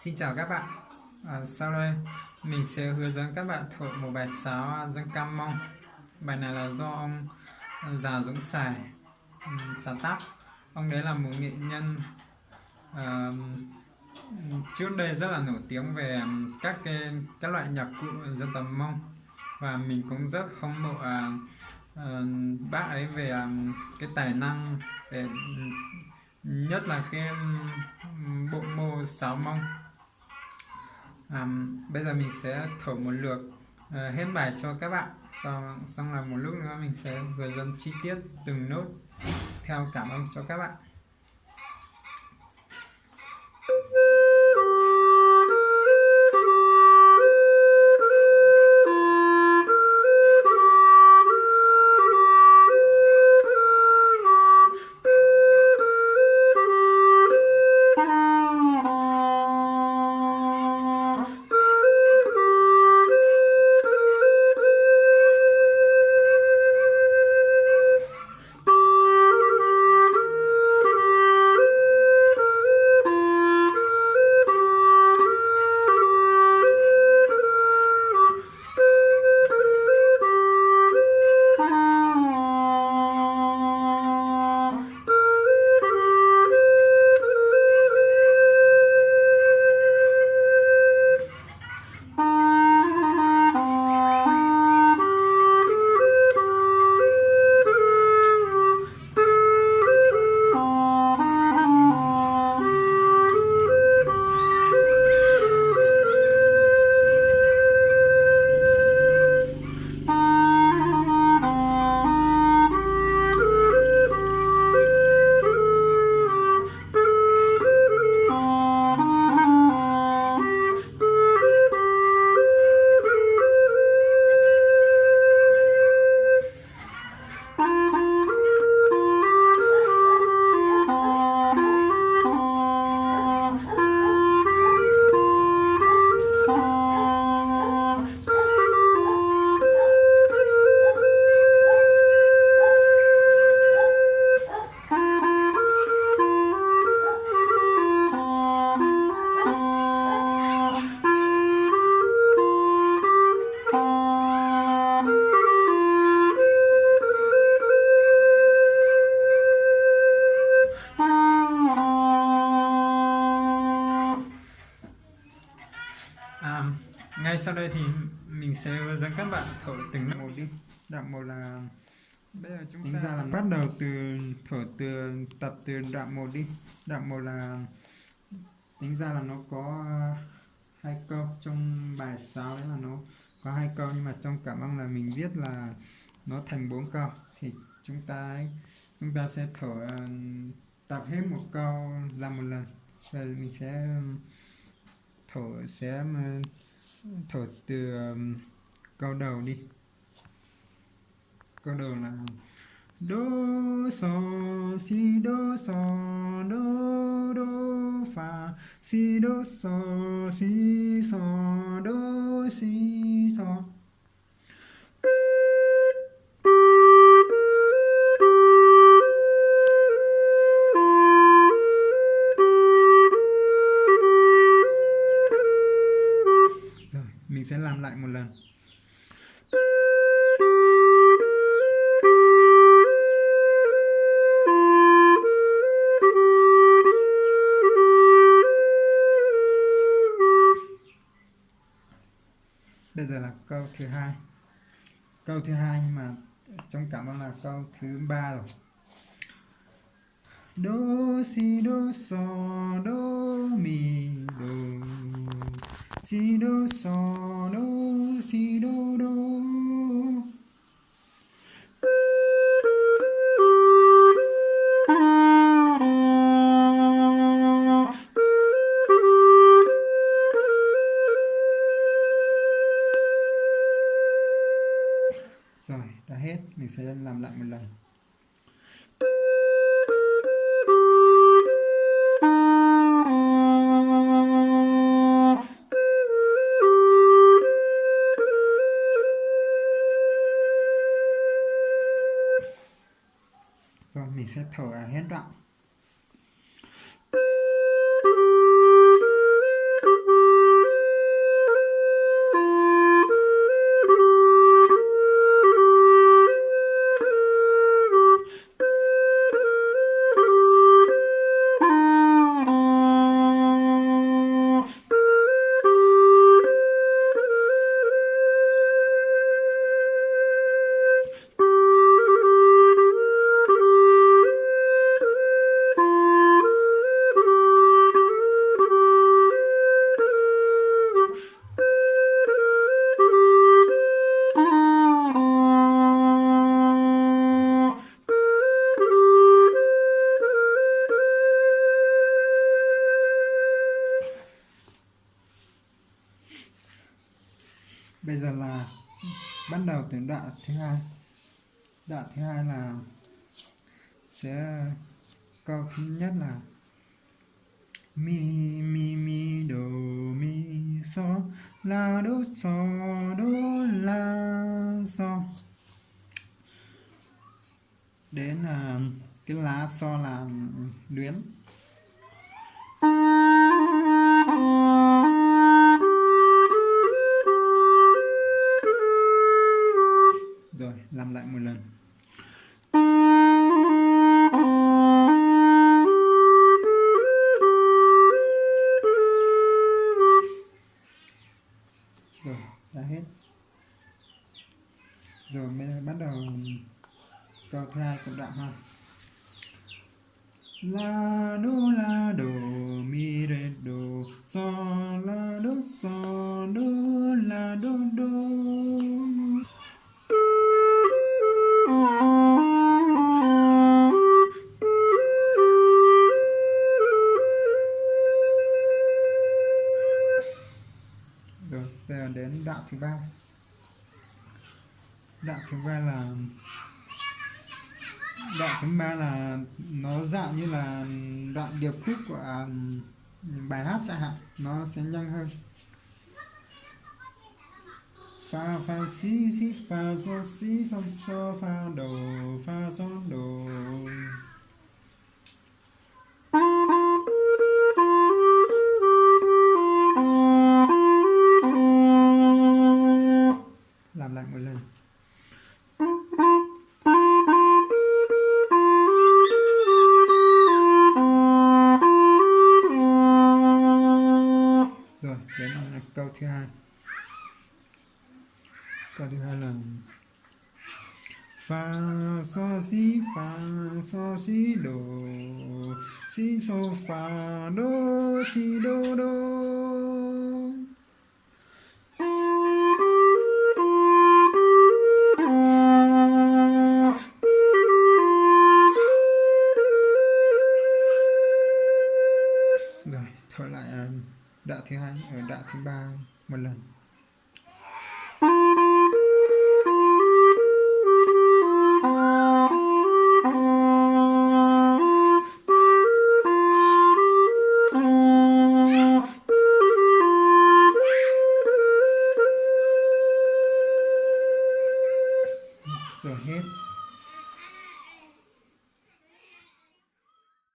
Xin chào các bạn. Sau đây mình sẽ hướng dẫn các bạn thổi một bài sáo dân ca Mông. Bài này là do ông Giàng Dũng Sày sáng tác. Ông đấy là một nghệ nhân trước đây rất là nổi tiếng về các loại nhạc cụ dân tộc Mông, và mình cũng rất hâm mộ bác ấy về cái tài năng, về nhất là cái bộ môn sáo Mông. Bây giờ mình sẽ thổi một lượt hết bài cho các bạn, xong là một lúc nữa mình sẽ hướng dẫn chi tiết từng nốt theo cảm âm cho các bạn. Ngay sau đây thì mình sẽ hướng dẫn các bạn thổi từng đoạn một đi. Đoạn một là bây giờ chúng ta sẽ bắt đầu từ thổi tập từ đoạn một đi. Đoạn một là tính ra là nó có hai câu, trong bài sáo đấy là nó có hai câu, nhưng mà trong cảm âm là mình viết là nó thành 4 câu. Thì chúng ta sẽ thổi tập hết một câu ra một lần. Rồi mình sẽ thổi từ câu đầu đi. Câu đầu là do so si do so do do fa si do so si so do si so. Rồi mình sẽ làm lại một lần. Bây giờ là câu thứ hai. Câu thứ hai nhưng mà trong cảm âm là câu thứ 3 rồi. Do si do so do mi do si do so do si do do. Rồi, đã hết. Mình sẽ làm lại một lần. Rồi, mình sẽ thổi hết đoạn. Bây giờ là bắt đầu từ đoạn thứ hai. Đoạn thứ hai là sẽ câu thứ nhất là mi mi mi do mi so la do la so. Đến là cái lá so là luyến. Rồi làm lại một lần. Rồi đã hết. Rồi bây giờ bắt đầu câu thứ hai của đoạn ha. La do mi re do so la do. Rồi bây giờ đến đoạn thứ ba. Đoạn thứ ba là nó dạng như là đoạn điệp khúc của bài hát chẳng hạn, nó sẽ nhanh hơn. Fa fa si si fa so fa do. Làm lại một lần. Rồi đến câu thứ hai. Câu thứ hai là fa so si so fa do si do. Rồi thổi lại đoạn thứ hai ở đoạn thứ ba một lần.